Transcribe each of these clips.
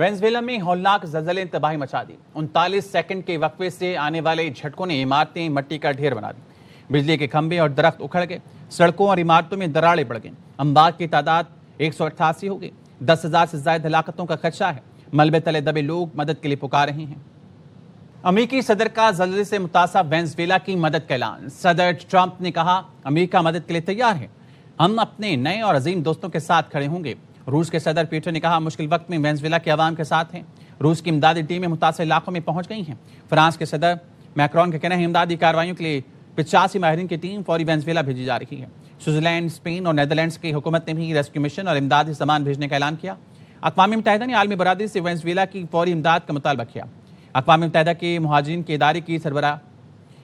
Venezuela میں ہولناک زلزلے نے تباہی مچا دی۔ 39 سیکنڈ کے وقفے سے آنے والے جھٹکوں نے عمارتیں مٹی کا ڈھیر بنا دی، بجلی کے کھمبے اور درخت اکھڑ گئے، سڑکوں اور عمارتوں میں دراڑیں پڑ گئیں، اموات کی تعداد 188 ہو گئی، 10,000 سے زائد ہلاکتوں کا خدشہ ہے، ملبے تلے دبے لوگ مدد کے لیے پکار رہے ہیں۔ امریکی صدر کا زلزلے سے متاثرہ وینزویلا کی مدد کا اعلان۔ صدر ٹرمپ نے کہا امریکہ مدد کے لیے تیار ہے، ہم اپنے نئے اور عظیم دوستوں کے ساتھ کھڑے ہوں گے۔ روس کے صدر پیٹر نے کہا مشکل وقت میں وینزویلا کے عوام کے ساتھ ہیں، روس کی امدادی ٹیمیں متاثرہ علاقوں میں پہنچ گئی ہیں۔ فرانس کے صدر میکرون کا کہنا ہے امدادی کارروائیوں کے لیے 85 ماہرین کی ٹیم فوری وینزویلا بھیجی جا رہی ہے۔ سوئٹزرلینڈ، اسپین اور نیدرلینڈز کی حکومت نے بھی ریسکیو مشن اور امدادی سامان بھیجنے کا اعلان کیا۔ اقوام متحدہ نے عالمی برادری سے وینزویلا کی فوری امداد کا مطالبہ کیا۔ اقوام متحدہ کے مہاجرین کے ادارے کی سربراہ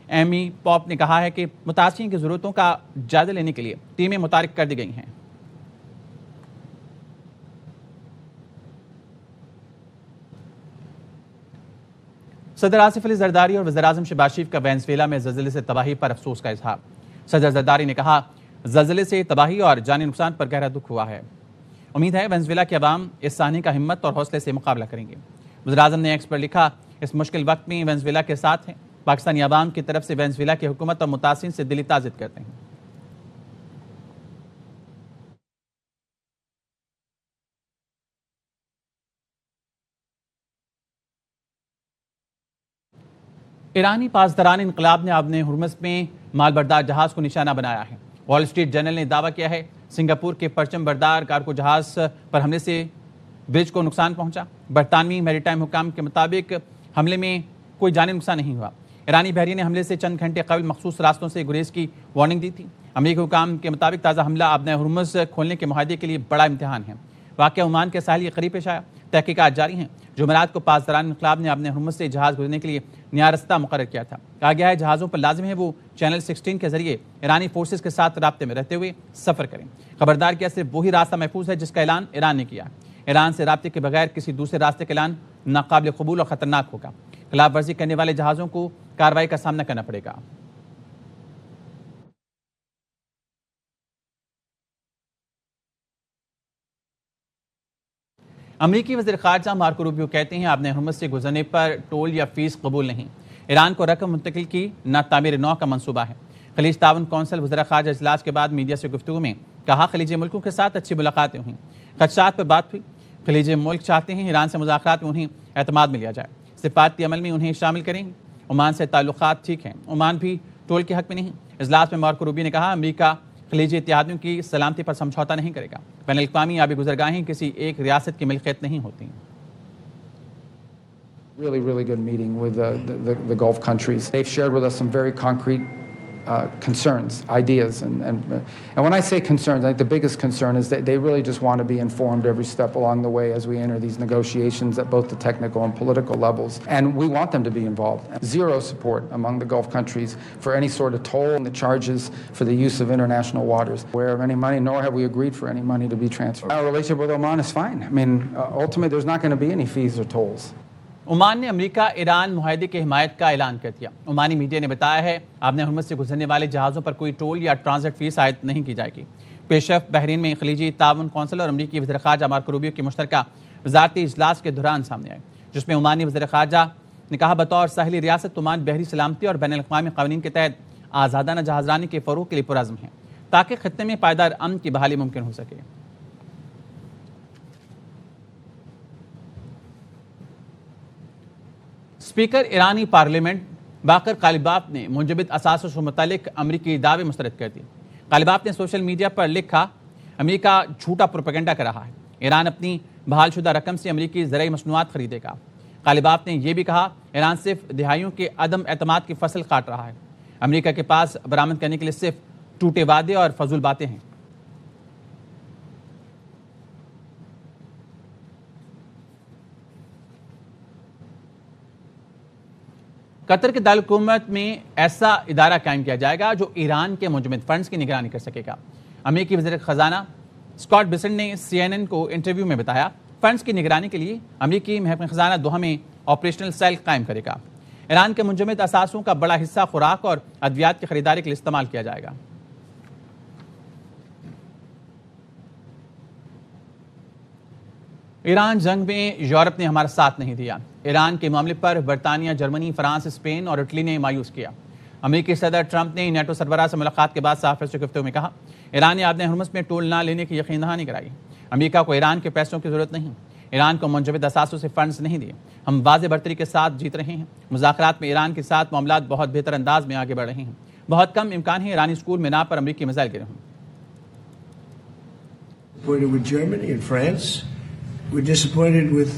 ایمی پاپ نے کہا ہے کہ متاثرین کی ضرورتوں کا جائزہ لینے کے لیے ٹیمیں متحرک کر دی گئی ہیں۔ صدر آصف علی زرداری اور وزیراعظم شہباز شریف کا وینزویلا میں زلزلے سے تباہی پر افسوس کا اظہار۔ صدر زرداری نے کہا زلزلے سے تباہی اور جانی نقصان پر گہرا دکھ ہوا ہے، امید ہے وینزویلا کے عوام اس سانحے کا ہمت اور حوصلے سے مقابلہ کریں گے۔ وزیراعظم نے ایکس پر لکھا اس مشکل وقت میں وینزویلا کے ساتھ ہیں، پاکستانی عوام کی طرف سے وینزویلا کی حکومت اور متاثرین سے دلی تعزیت کرتے ہیں۔ ایرانی پاسداران انقلاب نے ابن ہرمز میں مال بردار جہاز کو نشانہ بنایا ہے۔ وال اسٹریٹ جرنل نے دعویٰ کیا ہے سنگاپور کے پرچم بردار کارگو جہاز پر حملے سے برج کو نقصان پہنچا۔ برطانوی میری ٹائم حکام کے مطابق حملے میں کوئی جانی نقصان نہیں ہوا۔ ایرانی بحریہ نے حملے سے چند گھنٹے قبل مخصوص راستوں سے گریز کی وارننگ دی تھی۔ امریکی حکام کے مطابق تازہ حملہ ابن ہرمز کھولنے کے معاہدے کے لیے بڑا امتحان ہے۔ واقعہ عمان کے ساحل کے قریب پیش آیا، تحقیقات جاری ہیں۔ جمعرات کو پاسداران انقلاب نے ابن ہرمز سے جہاز گزرنے کے لیے نیا رستہ مقرر کیا تھا۔ کہا گیا ہے جہازوں پر لازم ہے وہ چینل 16 کے ذریعے ایرانی فورسز کے ساتھ رابطے میں رہتے ہوئے سفر کریں۔ خبردار کیا صرف وہی راستہ محفوظ ہے جس کا اعلان ایران نے کیا۔ ایران سے رابطے کے بغیر کسی دوسرے راستے کا اعلان ناقابل قبول اور خطرناک ہوگا۔ خلاف ورزی کرنے والے جہازوں کو کارروائی کا سامنا کرنا پڑے گا۔ امریکی وزیر خارجہ مارکو روبیو کہتے ہیں ابن ہرمز سے گزرنے پر ٹول یا فیس قبول نہیں۔ ایران کو رقم منتقل کی نہ تعمیر نو کا منصوبہ ہے۔ خلیج تعاون کونسل وزراء خارجہ اجلاس کے بعد میڈیا سے گفتگو میں کہا خلیجی ملکوں کے ساتھ اچھی ملاقاتیں ہوئیں، خدشات پر بات ہوئی۔ خلیجی ملک چاہتے ہیں ایران سے مذاکرات میں انہیں اعتماد میں لیا جائے، سفارتی عمل میں انہیں شامل کریں۔ عمان سے تعلقات ٹھیک ہیں، عمان بھی ٹول کے حق میں نہیں۔ اجلاس میں مارکو روبیو نے کہا امریکہ خلیجی اتحادیوں کی سلامتی پر سمجھوتہ نہیں کرے گا۔ بین الاقوامی آبی گزرگاہیں کسی ایک ریاست کی ملکیت نہیں ہوتی۔ Really good meeting with the Gulf countries. They've shared with us some very concrete concerns, ideas, and when I say concerns, I think the biggest concern is that they really just want to be informed every step along the way as we enter these negotiations at both the technical and political levels, and we want them to be involved. Zero support among the Gulf countries for any sort of toll and the charges for the use of international waters. Aware of any money, nor have we agreed for any money to be transferred. Our relationship with Oman is fine. I mean, ultimately there's not going to be any fees or tolls. Oman نے امریکہ ایران معاہدے کی حمایت کا اعلان کر دیا۔ عمانی media نے بتایا ہے ابن ہرمز سے گزرنے والے جہازوں پر کوئی ٹول یا ٹرانزٹ فیس عائد نہیں کی جائے گی۔ پیش رفت بحرین میں خلیجی تعاون کونسل اور امریکی وزیر خارجہ مارکو روبیو کی مشترکہ وزارتی اجلاس کے دوران سامنے آئی، جس میں عمانی وزیر خارجہ نے کہا بطور ساحلی ریاست عمان بحری سلامتی اور بین الاقوامی قوانین کے تحت آزادانہ جہاز رانی کے فروغ کے لیے پرعزم ہیں تاکہ خطے میں پائیدار امن کی بحالی ممکن ہو سکے۔ اسپیکر ایرانی پارلیمنٹ باقر غالباف نے منجمد اثاثوں سے متعلق امریکی دعوے مسترد کر دیے۔ غالباف نے سوشل میڈیا پر لکھا امریکہ جھوٹا پروپیگنڈا کر رہا ہے، ایران اپنی بحال شدہ رقم سے امریکی زرعی مصنوعات خریدے گا۔ غالباف نے یہ بھی کہا ایران صرف دہائیوں کے عدم اعتماد کی فصل کاٹ رہا ہے، امریکہ کے پاس برآمد کرنے کے لیے صرف ٹوٹے وعدے اور فضول باتیں ہیں۔ قطر کے دارالحکومت میں ایسا ادارہ قائم کیا جائے گا جو ایران کے منجمد فنڈز کی نگرانی کر سکے گا۔ امریکی وزیر خزانہ اسکاٹ بیسنٹ نے CNN کو انٹرویو میں بتایا فنڈز کی نگرانی کے لیے امریکی محکمہ خزانہ دوحہ میں آپریشنل سیل قائم کرے گا۔ ایران کے منجمد اثاثوں کا بڑا حصہ خوراک اور ادویات کی خریداری کے لیے استعمال کیا جائے گا۔ ایران جنگ میں یورپ نے ہمارا ساتھ نہیں دیا. ایران کے معاملے پر برطانیہ، جرمنی، فرانس، اسپین اور اٹلی نے مایوس کیا. امریکی صدر ٹرمپ نے نیٹو سربراہ سے ملاقات کے بعد صحافیوں سے گفتگو میں کہا ایران نے آبِ ہرمز میں ٹول نہ لینے کی یقین دہانی کرائی. امریکہ کو ایران کے پیسوں کی ضرورت نہیں. ایران کو منجمد اثاثوں سے فنڈز نہیں دیے. ہم واضح برتری کے ساتھ جیت رہے ہیں. مذاکرات میں ایران کے ساتھ معاملات بہت بہتر انداز میں آگے بڑھ رہے ہیں. بہت کم امکان ہے ایرانی اسکول میں پر امریکی میزائل گرے ہوں. Disappointed with Germany and France. We're disappointed with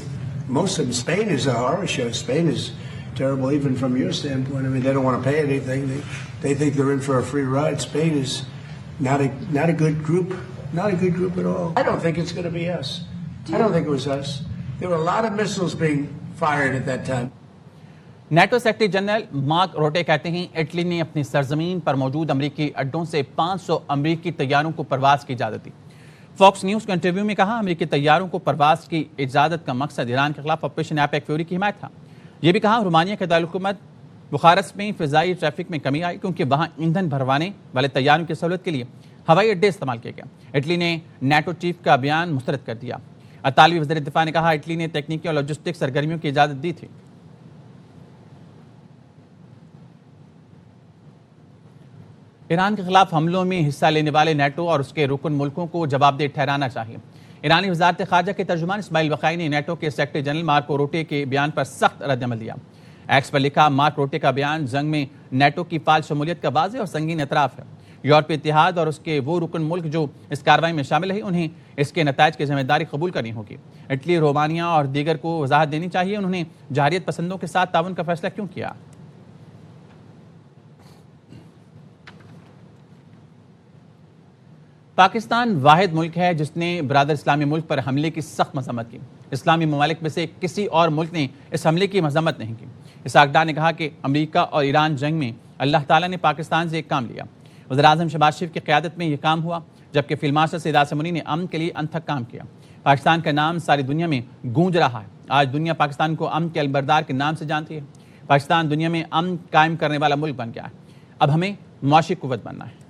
most of them. Spain is a horror show. Spain is terrible even from your standpoint. I mean, they don't want to pay anything. They think they're in for a free ride. Spain is not a good group. Not a good group at all. I don't think it's going to be us. I don't think it was us. There were a lot of missiles being fired at that time. NATO secretary general Mark Rutte کہتے ہیں Italy نے اپنی سرزمین پر موجود امریکی اڈوں سے 500 امریکی طیاروں کو پرواز کی اجازت دی. فاکس نیوز کے انٹرویو میں کہا امریکی طیاروں کو پرواز کی اجازت کا مقصد ایران کے خلاف آپریشن ایپیک فیوری کی حمایت تھا. یہ بھی کہا رومانیہ کے دارالحکومت بخارسٹ میں فضائی ٹریفک میں کمی آئی کیونکہ وہاں ایندھن بھروانے والے طیاروں کی سہولت کے لیے ہوائی اڈے استعمال کیے گئے. اٹلی نے نیٹو چیف کا بیان مسترد کر دیا. اطالوی وزیر دفاع نے کہا اٹلی نے تکنیکی اور لاجسٹک سرگرمیوں کی اجازت دی تھی. ایران کے خلاف حملوں میں حصہ لینے والے نیٹو اور اس کے رکن ملکوں کو جواب دہ ٹھہرانا چاہیے. ایرانی وزارت خارجہ کے ترجمان اسماعیل بقائی نے نیٹو کے سیکرٹری جنرل مارکو روٹے کے بیان پر سخت رد عمل دیا. ایکس پر لکھا مارک روٹے کا بیان جنگ میں نیٹو کی فعال شمولیت کا واضح اور سنگین اعتراف ہے. یورپی اتحاد اور اس کے وہ رکن ملک جو اس کارروائی میں شامل ہیں انہیں اس کے نتائج کی ذمہ داری قبول کرنی ہوگی. اٹلی، رومانیہ اور دیگر کو وضاحت دینی چاہیے انہوں نے جارحیت پسندوں کے ساتھ تعاون کا فیصلہ کیوں کیا. پاکستان واحد ملک ہے جس نے برادر اسلامی ملک پر حملے کی سخت مذمت کی. اسلامی ممالک میں سے کسی اور ملک نے اس حملے کی مذمت نہیں کی. اسحاق ڈار نے کہا کہ امریکہ اور ایران جنگ میں اللہ تعالیٰ نے پاکستان سے ایک کام لیا. وزیراعظم شہباز شریف کی قیادت میں یہ کام ہوا جبکہ فیلڈ مارشل سید عاصم منی نے امن کے لیے انتھک کام کیا. پاکستان کا نام ساری دنیا میں گونج رہا ہے. آج دنیا پاکستان کو امن کے علمبردار کے نام سے جانتی ہے. پاکستان دنیا میں امن قائم کرنے والا ملک بن گیا ہے. اب ہمیں معاشی قوت بننا ہے.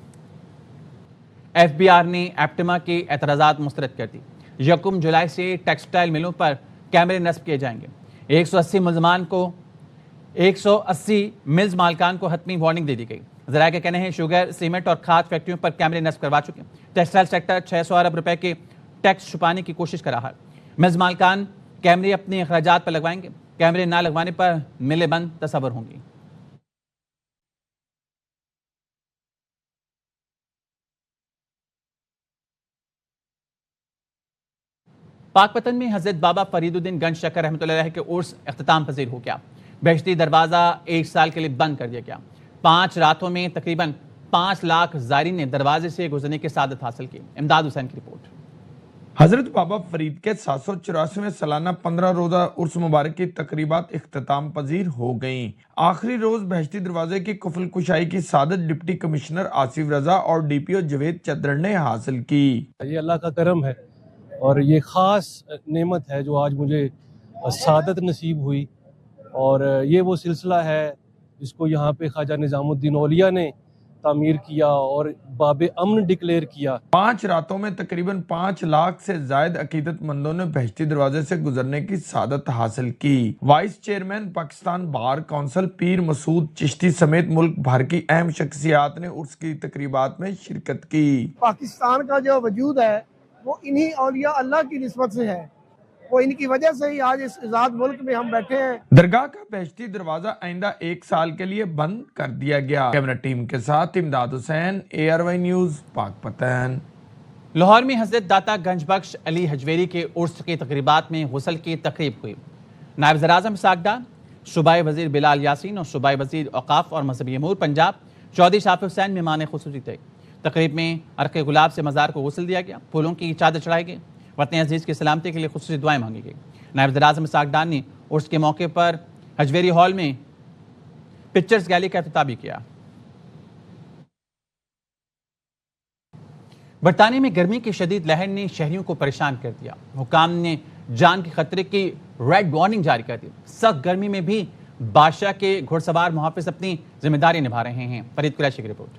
ایف بی آر نے ایپٹما کے اعتراضات مسترد کر دی. 1 جولائی سے ٹیکسٹائل ملوں پر کیمرے نصب کیے جائیں گے. 180 ملز مالکان کو حتمی وارننگ دے دی گئی. ذرائع کا کہنا ہے شوگر، سیمنٹ اور کھاد فیکٹریوں پر کیمرے نصب کروا چکے. ٹیکسٹائل سیکٹر 600 ارب روپے کے ٹیکس چھپانے کی کوشش کر رہا ہے. ملز مالکان کیمرے اپنے اخراجات پر لگوائیں گے. کیمرے نہ لگوانے پر ملیں بند تصور ہوں گی. پاک پتن میں حضرت بابا فرید الدین گنج شکر رحمۃ اللہ علیہ کے عرس اختتام پذیر ہو گیا. بہشتی دروازہ 1 سال کے لیے بند کر دیا گیا. 5 راتوں میں تقریباً 5 لاکھ زائرین نے دروازے سے گزرنے کی سعادت حاصل کی. امداد حسین کی رپورٹ. حضرت بابا فرید کے 784ویں سالانہ 15 روزہ عرس مبارک کی تقریبات اختتام پذیر ہو گئیں. آخری روز بہشتی دروازے کی قفل کشائی کی سعادت ڈپٹی کمشنر آصف رضا اور ڈی پی او جوید چدر نے حاصل کی. یہ اللہ کا کرم ہے اور یہ خاص نعمت ہے جو آج مجھے سعادت نصیب ہوئی. اور یہ وہ سلسلہ ہے جس کو یہاں پہ خواجہ نظام الدین اولیاء نے تعمیر کیا اور باب امن ڈکلیئر کیا. 5 راتوں میں تقریباً 5 لاکھ سے زائد عقیدت مندوں نے بہشتی دروازے سے گزرنے کی سعادت حاصل کی. Vice chairman Pakistan bar council Pir Masood Chishti سمیت ملک بھر کی اہم شخصیات نے عرس کی تقریبات میں شرکت کی. پاکستان کا جو وجود ہے وہ انہی اولیاء اللہ کی نسبت سے ہے. وہ ان کی وجہ سے ہی آج اس آزاد ملک میں ہم بیٹھے ہیں. درگاہ کا بہشتی دروازہ آئندہ 1 سال کے لیے بند کر دیا گیا. کیمرہ ٹیم کے ساتھ امداد حسین، ARY نیوز، پاک پتن. لاہور میں حضرت داتا گنج بخش علی حجویری کے عرس کی تقریبات میں غسل کی تقریب ہوئی. نائب وزیر اعظم اسحاق ڈار، صوبائی وزیر بلال یاسین اور صوبائی وزیر اوقاف اور مذہبی امور پنجاب چودھری شافی حسین مہمان خصوصی تھے. تقریب میں عرق گلاب سے مزار کو غسل دیا گیا. پھولوں کی چادر چڑھائی گئی. وطن عزیز کی سلامتی کے لیے خصوصی دعائیں مانگی گئی. نائب وزیر اعظم اسحاق ڈار نے عرس کے موقع پر حجویری ہال میں پکچرز گیلری کا افتتاح بھی کیا. برطانیہ میں گرمی کی شدید لہر نے شہریوں کو پریشان کر دیا. حکام نے جان کے خطرے کی ریڈ وارننگ جاری کر دی. سخت گرمی میں بھی بادشاہ کے گھڑ سوار محافظ اپنی ذمہ داری نبھا رہے ہیں. فرید قریشی کی رپورٹ.